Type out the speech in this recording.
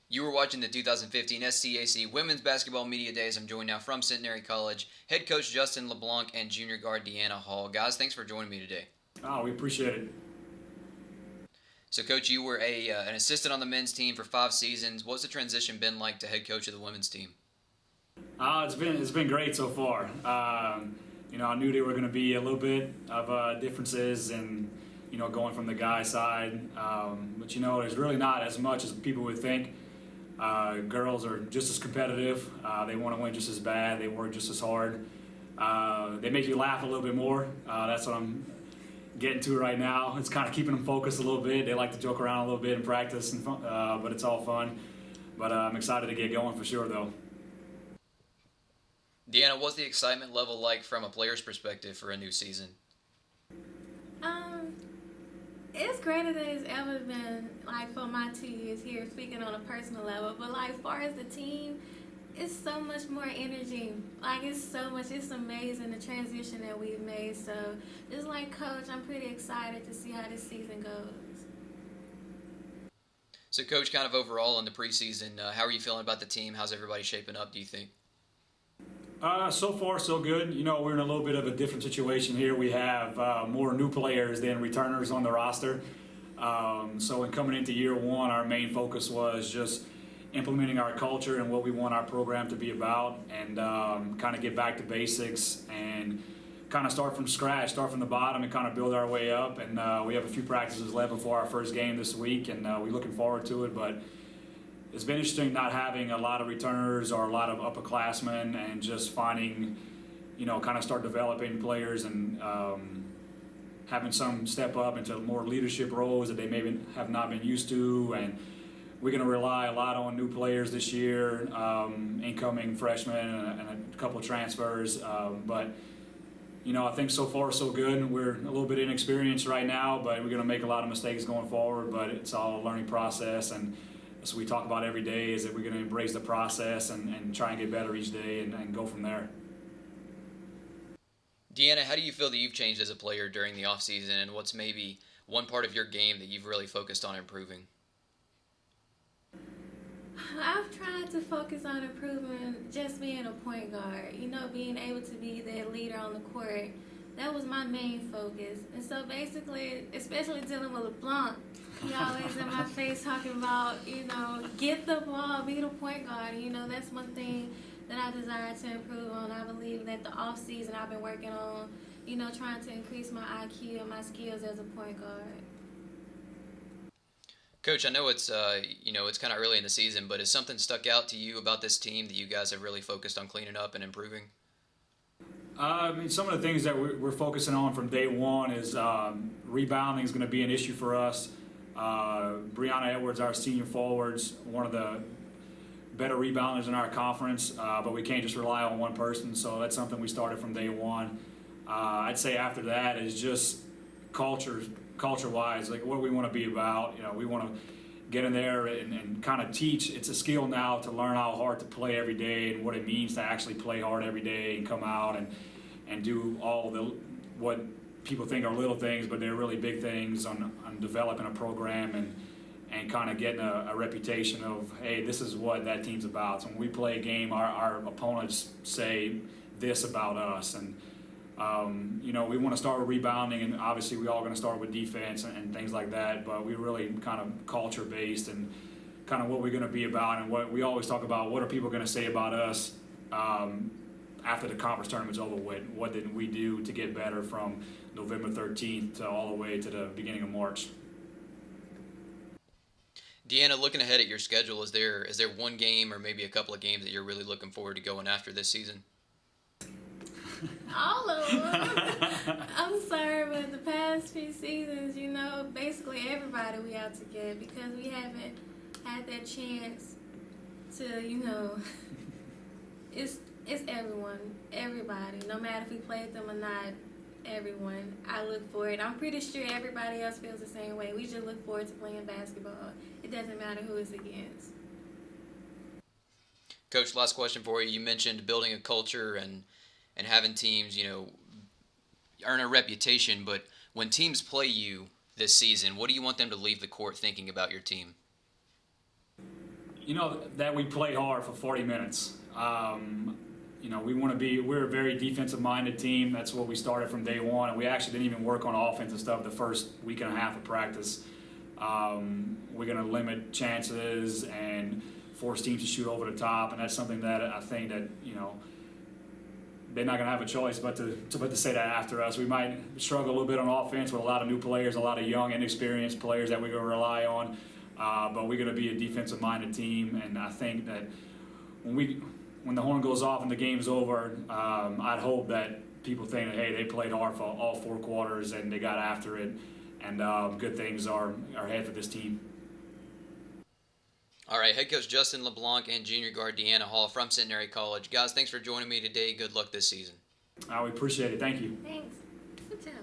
You were watching the 2015 SCAC Women's Basketball Media Days. I'm joined now from Centenary College, head coach Justin LeBlanc and junior guard Deanna Hall. Guys, thanks for joining me today. Oh, we appreciate it. So, Coach, you were an assistant on the men's team for 5 seasons. What's the transition been like to head coach of the women's team? It's been great so far. I knew there were going to be a little bit of differences and going from the guy side, but there's really not as much as people would think. Girls are just as competitive. They want to win just as bad. They work just as hard. They make you laugh a little bit more. That's what I'm getting to right now. It's kind of keeping them focused a little bit. They like to joke around a little bit in practice, but it's all fun. But I'm excited to get going for sure, though. Deanna, what's the excitement level like from a player's perspective for a new season? It's greater than it's ever been, like, for my 2 years here, speaking on a personal level. But, like, as far as the team, it's so much more energy. Like, it's amazing the transition that we've made. So, just like Coach, I'm pretty excited to see how this season goes. So, Coach, kind of overall in the preseason, how are you feeling about the team? How's everybody shaping up, do you think? So far, so good. We're in a little bit of a different situation here. We have more new players than returners on the roster. So in coming into year one, our main focus was just implementing our culture and what we want our program to be about, and kind of get back to basics and kind of start from scratch, start from the bottom and kind of build our way up. And we have a few practices left before our first game this week, and we're looking forward to it. But it's been interesting not having a lot of returners or a lot of upperclassmen, and just finding, kind of start developing players and having some step up into more leadership roles that they maybe have not been used to. And we're going to rely a lot on new players this year, incoming freshmen and a couple of transfers. But I think so far so good. We're a little bit inexperienced right now, but we're going to make a lot of mistakes going forward. But it's all a learning process, and that's what we talk about every day, is that we're going to embrace the process and try and get better each day and go from there. Deanna, how do you feel that you've changed as a player during the offseason, and what's maybe one part of your game that you've really focused on improving? I've tried to focus on improving just being a point guard, being able to be that leader on the court. That was my main focus. And so basically, especially dealing with LeBlanc, he always in my face talking about, get the ball, be the point guard. That's one thing that I desire to improve on. I believe that the off season I've been working on, trying to increase my IQ and my skills as a point guard. Coach, I know it's kind of early in the season, but has something stuck out to you about this team that you guys have really focused on cleaning up and improving? Some of the things that we're focusing on from day one is rebounding is going to be an issue for us. Brianna Edwards, our senior forwards, one of the better rebounders in our conference, but we can't just rely on one person, so that's something we started from day one. I'd say after that is just culture-wise, like what we want to be about. We want to get in there and kind of teach. It's a skill now to learn how hard to play every day and what it means to actually play hard every day and come out and do all what people think are little things, but they're really big things on developing a program and kind of getting a reputation of, hey, this is what that team's about. So when we play a game, our opponents say this about us. And we want to start with rebounding, and obviously we all going to start with defense and things like that, but we're really kind of culture-based and kind of what we're going to be about, and what we always talk about, what are people going to say about us after the conference tournament's over with? What did we do to get better from November 13th to all the way to the beginning of March? Deanna, looking ahead at your schedule, is there one game or maybe a couple of games that you're really looking forward to going after this season? All of them. I'm sorry, but the past few seasons, basically everybody we out to get, because we haven't had that chance to, it's everyone, everybody, no matter if we played them or not, everyone. I look forward. I'm pretty sure everybody else feels the same way. We just look forward to playing basketball. It doesn't matter who it's against. Coach, last question for you. You mentioned building a culture and having teams, earn a reputation, but when teams play you this season, what do you want them to leave the court thinking about your team? that we play hard for 40 minutes. We're a very defensive-minded team. That's what we started from day one, and we actually didn't even work on offensive stuff the first week and a half of practice. We're going to limit chances and force teams to shoot over the top, and that's something that I think that, they're not going to have a choice but to say that after us. We might struggle a little bit on offense with a lot of new players, a lot of young, inexperienced players that we're going to rely on, but we're going to be a defensive-minded team, and I think that when the horn goes off and the game's over, I'd hope that people think that, hey, they played hard for all 4 quarters and they got after it, and good things are ahead for this team. All right, head coach Justin LeBlanc and junior guard Deanna Hall from Centenary College. Guys, thanks for joining me today. Good luck this season. We appreciate it. Thank you. Thanks. Good job.